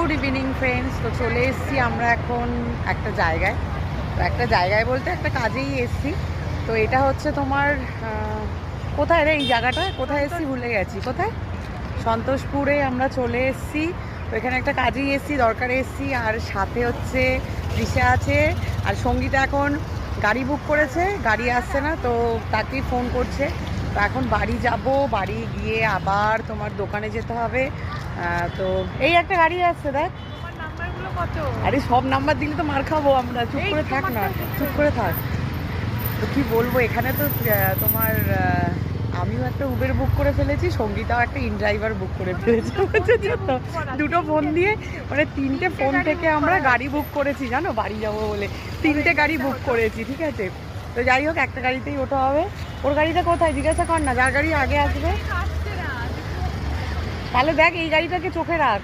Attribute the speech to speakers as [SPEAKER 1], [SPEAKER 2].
[SPEAKER 1] Good evening friends. তো চলে এসেছি আমরা এখন একটা জায়গায়। তো একটা জায়গায় বলতে একটা কাজেই এসেছি। তো এটা হচ্ছে তোমার কোথায় রে এই জায়গাটা, কোথায় এসেছি ভুলে গেছি। কোথায়? সন্তোষপুরে আমরা চলে এসেছি। তো এখানে একটা কাজেই এসেছি, দরকারে এসেছি। আর সাথে হচ্ছে দিশা আছে, আর সঙ্গীতা এখন গাড়ি বুক করেছে, গাড়ি আসছে না, তো তাকেই ফোন করছে। তো এখন বাড়ি যাব, বাড়ি গিয়ে আবার তোমার দোকানে যেতে হবে। তো এই একটা গাড়ি আসছে, দেখ। আরে সব নাম্বার দিলে তো মার খাবো আমরা, চুপ করে থাক না, চুপ করে থাক। তো কি বলবো, এখানে তো তোমার আমিও একটা উবের বুক করে ফেলেছি, সঙ্গীতাও একটা ইনড্রাইভার বুক করে ফেলেছি। তো দুটো ফোন দিয়ে মানে 3টে ফোন থেকে আমরা গাড়ি বুক করেছি, জানো, বাড়ি যাবো বলে 3টে গাড়ি বুক করেছি। ঠিক আছে, তো যাই হোক একটা গাড়িতেই ওঠা হবে। ওর গাড়িটা কোথায় জিজ্ঞাসা কর না, যার গাড়ি আগে আসবে। তাহলে দেখ এই গাড়িটাকে চোখে রাখ।